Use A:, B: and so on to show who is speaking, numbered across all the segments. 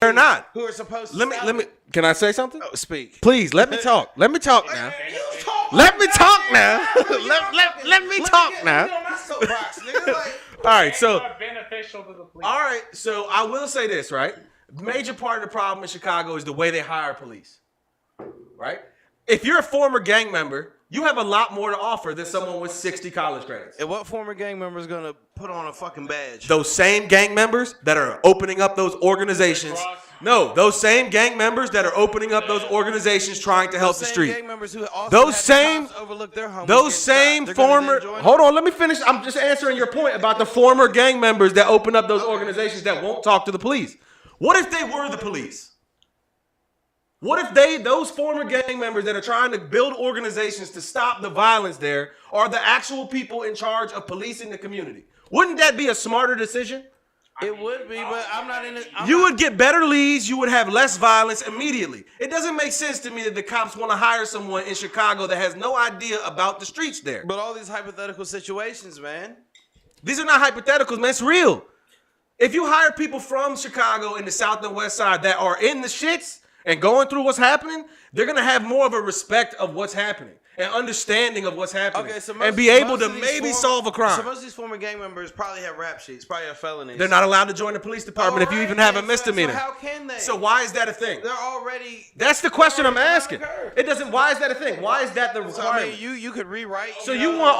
A: They're not.
B: Who are supposed to
A: Let me. Can I say something?
B: Oh, speak.
A: Please let me talk. Let me talk now. Let me talk now. let me talk now. All right, so
C: beneficial to the police.
A: all right, so I will say this, right? Major part of the problem in Chicago is the way they hire police, right? If you're a former gang member, you have a lot more to offer than someone with 60 college credits.
B: And what former gang member is gonna put on a fucking badge?
A: Those same gang members that are opening up those organizations. No, those same gang members that are opening up those organizations trying to help the street.
B: Gang members who also
A: Those same,
B: overlook their homies
A: those same former. Hold on, let me finish. I'm just answering your point about the former gang members that open up those organizations that won't talk to the police. What if they were the police? What if those former gang members that are trying to build organizations to stop the violence there are the actual people in charge of policing the community? Wouldn't that be a smarter decision?
B: It would be, but I'm not in it.
A: You would get better leads. You would have less violence immediately. It doesn't make sense to me that the cops want to hire someone in Chicago that has no idea about the streets there.
B: But all these hypothetical situations, man.
A: These are not hypotheticals, man. It's real. If you hire people from Chicago in the South and West Side that are in the shits and going through what's happening, they're going to have more of a respect of what's happening and understanding of what's happening, and be able to maybe solve a crime.
B: So most of these former gang members probably have rap sheets, probably have felonies.
A: They're not allowed to join the police department if you even have a misdemeanor.
B: So how can they?
A: So why is that a thing?
B: They're already.
A: That's the question I'm asking. It doesn't. Why is that a thing? Why is that the requirement?
B: So, I mean, you could rewrite.
A: So you want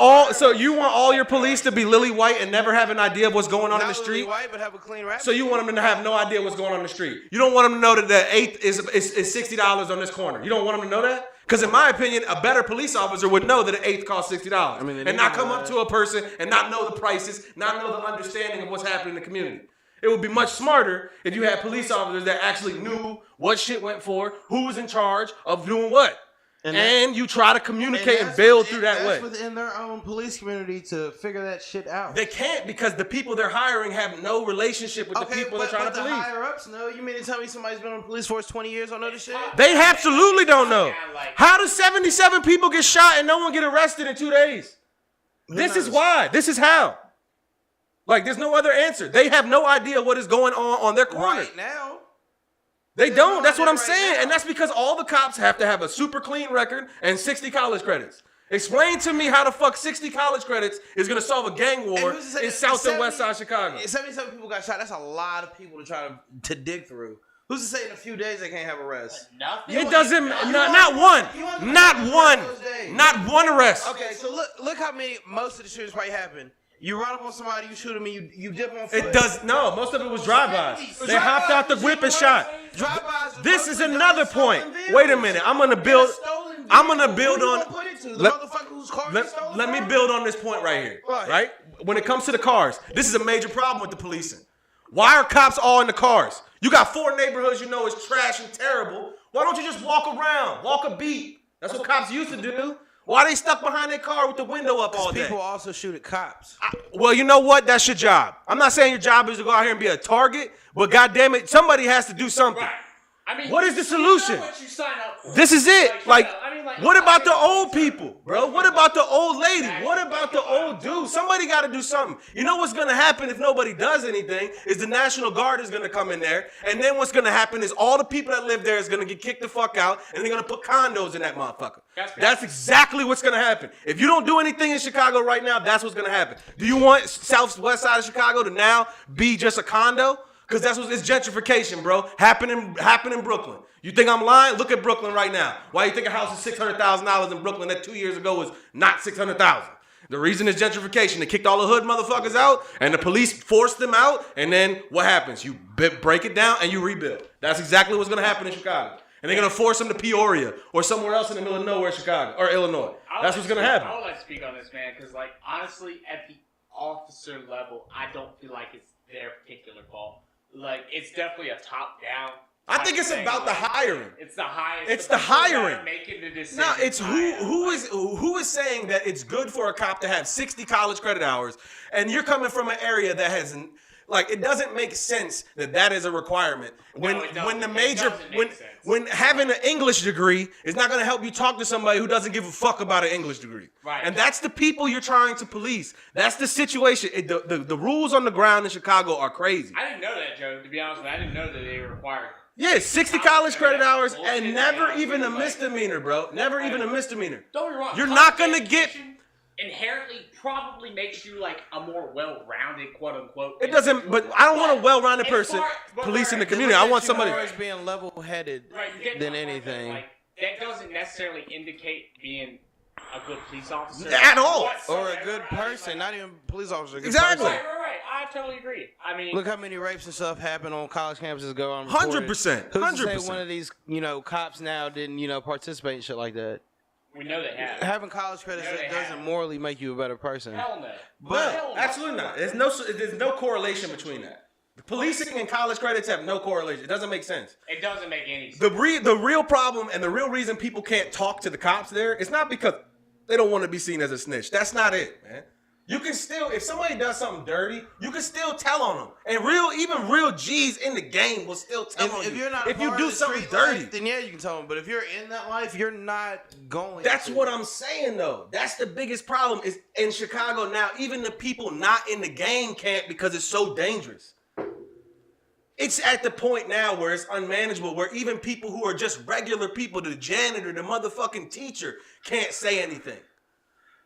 A: all your police to be lily white and never have an idea of what's going on in the street?
B: Lily white, but have a clean rap.
A: So you want them to have no idea what's going on in the street? You don't want them to know that the eighth is $60 on this corner. You don't want them to know that? Because in my opinion, a better police officer would know that an eighth costs $60, and not come up to a person and not know the prices, not know the understanding of what's happening in the community. It would be much smarter if you had police officers that actually knew what shit went for, who was in charge of doing what. And you try to communicate and build through that way.
B: That's within their own police community to figure that shit out.
A: They can't, because the people they're hiring have no relationship with the people they're trying to police.
B: The higher ups know. You mean to tell me somebody's been on the police force 20 years don't know this shit?
A: They absolutely don't know. How do 77 people get shot and no one get arrested in 2 days? This is why. This is how. Like, there's no other answer. They have no idea what is going on their corner.
B: Right now.
A: They don't. That's what I'm saying. And that's because all the cops have to have a super clean record and 60 college credits. Explain to me how the fuck 60 college credits is going to solve a gang war in South and West Side Chicago.
B: 77 people got shot. That's a lot of people to try to dig through. Who's to say in a few days they can't have arrests?
A: It doesn't. Not one. Not one arrest.
B: Okay, so look how many most of the shootings probably happen. You run up on somebody, you shoot them, and you dip on foot.
A: It does. No, most of it was drive-bys. They hopped out the whip and shot. This is another point. Wait a minute. I'm gonna build on. Let me build on this point right here. Right? When it comes to the cars, this is a major problem with the policing. Why are cops all in the cars? You got 4 neighborhoods you know is trash and terrible. Why don't you just walk around, walk a beat? That's what cops used to do. Why are they stuck behind their car with the window up all day?
B: People also shoot at cops.
A: Well, you know what? That's your job. I'm not saying your job is to go out here and be a target, but goddamn it, somebody has to do something. Right. I mean, what is the solution?
C: What you sign up for.
A: This is it. What about the old people, bro? What about the old lady? What about the old dude? Somebody got to do something. You know what's going to happen if nobody does anything is the National Guard is going to come in there, and then what's going to happen is all the people that live there is going to get kicked the fuck out, and they're going to put condos in that motherfucker. That's exactly what's going to happen. If you don't do anything in Chicago right now, that's what's going to happen. Do you want Southwest Side of Chicago to now be just a condo? Because that's what it's gentrification, bro. Happening in Brooklyn. You think I'm lying? Look at Brooklyn right now. Why you think a house is $600,000 in Brooklyn that 2 years ago was not $600,000? The reason is gentrification. They kicked all the hood motherfuckers out, and the police forced them out, and then what happens? You break it down and you rebuild. That's exactly what's going to happen in Chicago. And they're going to force them to Peoria or somewhere else in the middle of nowhere, Chicago or Illinois. That's what's going to happen.
C: I would like to speak on this, man, because, like, honestly, at the officer level, I don't feel like it's their particular fault. Like, it's definitely a top-down.
A: I think it's about the hiring.
C: It's the hiring.
A: It's the hiring.
C: Making the decision.
A: No, it's who is saying that it's good for a cop to have 60 college credit hours, and you're coming from an area that has Like, it doesn't make sense that is a requirement. When
C: it doesn't.
A: the
C: It
A: major
C: doesn't make sense.
A: when having an English degree is not going to help you talk to somebody who doesn't give a fuck about an English degree.
C: Right.
A: And that's the people you're trying to police. That's the situation. The rules on the ground in Chicago are crazy.
C: I didn't know that, Joe. To be honest with you, I didn't know that they required.
A: Yeah, 60 college credit hours
C: Bullshit.
A: and never even a misdemeanor, bro. Never even a misdemeanor.
C: Don't get me wrong.
A: You're not gonna
C: college
A: get.
C: education inherently probably makes you like a more well-rounded, quote unquote.
A: It doesn't. But I don't want a well-rounded
C: As
A: person
C: far- but
A: policing the
C: right,
A: community. I want
B: You
A: somebody.
B: more as being level-headed
C: Right, you get
B: than
C: my point,
B: anything.
C: Like, that doesn't necessarily indicate being a good police officer
A: At all.
C: whatsoever.
B: Or a good
C: I mean,
B: person,
C: like,
B: not even police officer. a good
A: Exactly.
B: person.
C: Right. I totally agree. I mean,
B: Look how many rapes and stuff happen on college campuses go on.
A: 100%.
B: Who's to say
A: 100%.
B: one of these, cops now didn't, participate in shit like that?
C: we know they have.
B: Having college credits
C: No, they
B: doesn't
C: haven't.
B: morally make you a better person.
C: Hell no.
A: But
C: Hell no.
A: absolutely not. There's no correlation between that. Policing and college credits have no correlation. It doesn't make sense.
C: It doesn't make any sense.
A: The real problem and the real reason people can't talk to the cops there, it's not because they don't want to be seen as a snitch. That's not it, man. You can still, if somebody does something dirty, you can still tell on them. And even real G's in the game will still tell on
B: If
A: you.
B: you're not
A: if you
B: part
A: do
B: of the
A: something
B: street
A: dirty.
B: life, then yeah, you can tell them. But if you're in that life, you're not going.
A: That's
B: to.
A: what I'm saying, though. That's the biggest problem is in Chicago now. Even the people not in the game can't because it's so dangerous. It's at the point now where it's unmanageable, where even people who are just regular people, the janitor, the motherfucking teacher, can't say anything.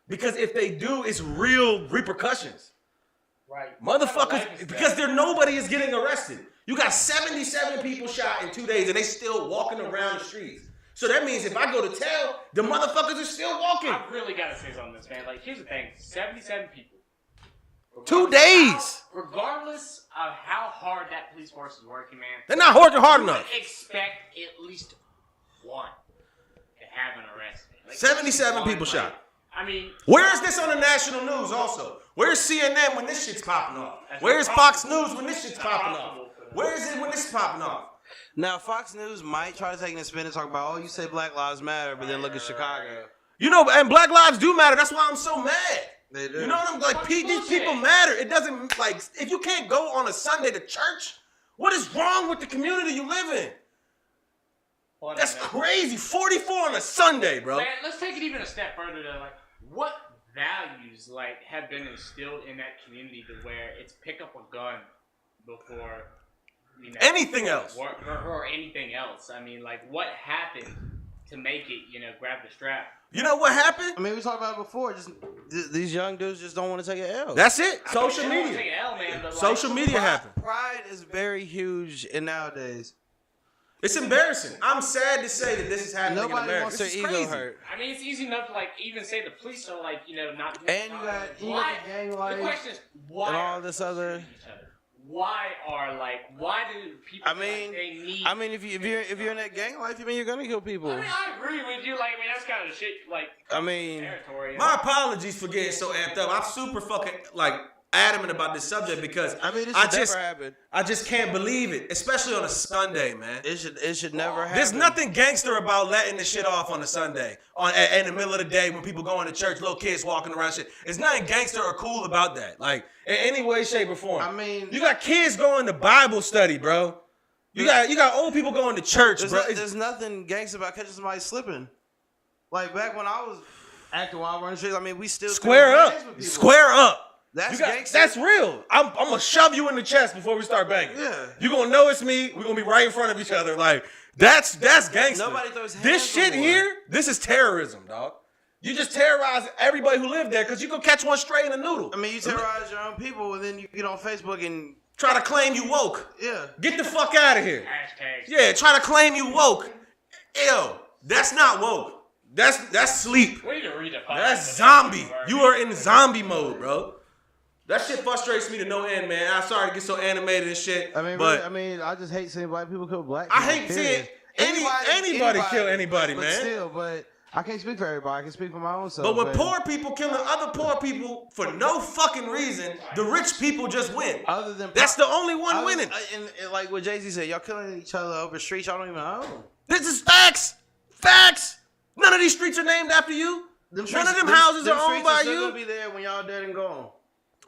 A: Because if they do, it's real repercussions.
C: Right.
A: Motherfuckers, because nobody is getting arrested. You got 77 people shot in 2 days and they still walking around the streets. So that means if I go to tell, the motherfuckers are still walking.
C: I really gotta say something on this, man. Like, here's the thing: 77 people.
A: 2 days.
C: Regardless of how hard that police force is working, man,
A: They're not working hard
C: you
A: enough.
C: would expect at least one to have an arrest. Like,
A: 77
C: one,
A: people
C: like,
A: shot.
C: I mean,
A: Where is this on the national news also? Where's CNN when this shit's popping off? Where's Fox News when this shit's popping off? Where is it when this is popping off?
B: Now, Fox News might try to take a spin and talk about, you say Black Lives Matter, but then look at Chicago.
A: You know, and Black lives do matter. That's why I'm so mad.
B: They do.
A: You know what I'm like? These
C: bullshit.
A: people matter. It doesn't, like, if you can't go on a Sunday to church, what is wrong with the community you live in?
C: hold on,
A: That's
C: man.
A: crazy. 44 on a Sunday, bro.
C: Man, let's take it even a step further to like what values like have been instilled in that community to where it's pick up a gun before
A: Anything else.
C: or anything else. I mean, like what happened to make it, grab the strap.
A: You know what happened?
B: I mean, we talked about it before. Just these young dudes just don't want to take an L.
A: That's it. Social
C: I mean, they don't
A: media.
C: take an L, man, but, like,
A: Social media happened.
B: Pride is very huge in nowadays.
A: It's embarrassing. I'm sad to say that this is happening in
B: Nobody
A: America.
B: wants their
A: This is
B: ego
A: crazy.
B: hurt.
C: I mean, it's easy enough to like even say the police are like not.
B: And you got the gang life
C: The question is why
B: and all
C: are
B: this
C: people
B: other-
C: shooting each other? Why do people?
B: I
C: feel like
B: mean,
C: they need.
B: if you're in that gang life, you're gonna kill people.
C: I mean, I agree with you. Like, that's kind of shit. Like, territory.
A: My apologies for getting so amped up. I'm super fucking adamant about this subject because
B: This
A: I
B: should
A: just
B: never happen.
A: I just can't believe it, especially on a Sunday, man.
B: It should never happen.
A: There's nothing gangster about letting this shit off on a Sunday, in the middle of the day when people going to church, little kids walking around, shit. There's nothing gangster or cool about that, like in any way, shape, or form.
B: I mean,
A: you got kids going to Bible study, bro. You got old people going to church, bro.
B: There's nothing gangster about catching somebody slipping. Like back when I was acting while running streets, I mean, we still
A: Square
B: threw hands with
A: up,
B: people.
A: square up.
B: That's gangster.
A: That's real. I'm gonna shove you in the chest before we start banging.
B: Yeah.
A: You gonna know it's me. We're gonna be right in front of each other. Like that's gangster.
B: Nobody throws hands
A: This shit
B: no more.
A: here, this is terrorism, dog. You just terrorize everybody who lived there because you can catch one stray in a noodle.
B: I mean, you terrorize your own people, and then you get on Facebook and
A: Try to claim you woke.
B: yeah.
A: Get the fuck out of here.
C: Hashtags.
A: Yeah, try to claim you woke. Ew, that's not woke. That's sleep.
C: We need to redefine.
A: That's
C: the
A: zombie.
C: word.
A: You are in zombie mode, bro. That shit frustrates me to no end, man. I'm sorry to get so animated and shit.
B: I mean,
A: but
B: I just hate seeing black people kill black
A: I
B: people.
A: hate seeing
B: period.
A: anybody kill anybody,
B: but
A: man.
B: Still, but I can't speak for everybody. I can speak for my own self.
A: But when poor people killing other poor people for no fucking reason, the rich people just win.
B: other than
A: That's the only one winning.
B: and like what Jay-Z said, y'all killing each other over streets y'all don't even own.
A: This is facts. Facts. None of these streets are named after you. None of them houses are owned by
B: They're
A: you.
B: gonna be there when y'all dead and gone.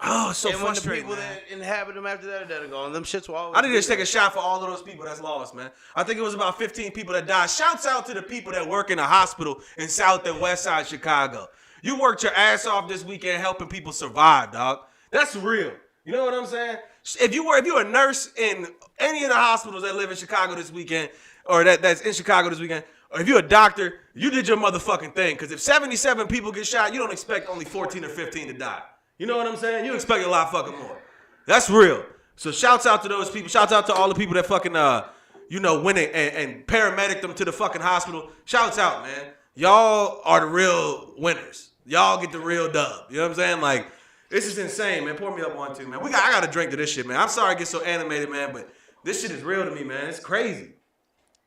A: Oh, it's so
B: and when the
A: frustrating,
B: people
A: man.
B: that inhabit them after that are dead are gone, them shits will always
A: I need to
B: be
A: just take
B: there.
A: a shot for all of those people that's lost, man. I think it was about 15 people that died. Shouts out to the people that work in a hospital in South and West Side Chicago. You worked your ass off this weekend helping people survive, dog. That's real. You know what I'm saying? If you're a nurse in any of the hospitals that live in Chicago this weekend, or that's in Chicago this weekend, or if you're a doctor, you did your motherfucking thing. Because if 77 people get shot, you don't expect only 14 or 15 to die. You know what I'm saying? You expect a lot fucking more. That's real. So shouts out to those people. Shouts out to all the people that fucking, went and paramedic them to the fucking hospital. Shouts out, man. Y'all are the real winners. Y'all get the real dub. You know what I'm saying? Like, this is insane, man. Pour me up one, too, man. I got to drink to this shit, man. I'm sorry I get so animated, man, but this shit is real to me, man. It's crazy.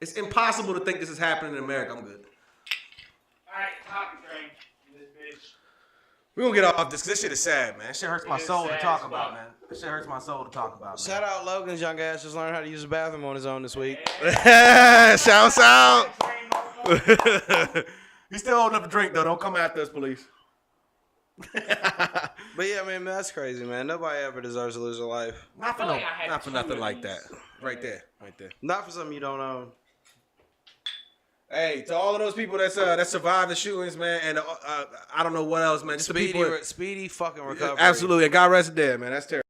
A: It's impossible to think this is happening in America. I'm good.
C: All right, coffee drink. This bitch.
A: We're going to get off this because this shit is sad, man. This shit hurts my
C: It is
A: soul to
C: sad
A: talk
C: as
A: about,
C: fuck.
A: man. This shit hurts my soul to talk about, man.
B: Shout out Logan's young ass just learned how to use the bathroom on his own this week.
A: Shouts out. He's still holding up a drink, though. Don't come after us, police.
B: But yeah, man, that's crazy, man. Nobody ever deserves to lose their life.
A: Not for,
C: feel like I had
A: not for
C: two
A: nothing
C: of
A: like
C: these.
A: that. Right there. Right there.
B: Not for something you don't own.
A: Hey, to all of those people that survived the shootings, man, and I don't know what else, man. Just the people.
B: Speedy fucking recovery.
A: Absolutely. And God rest dead, man. That's terrible.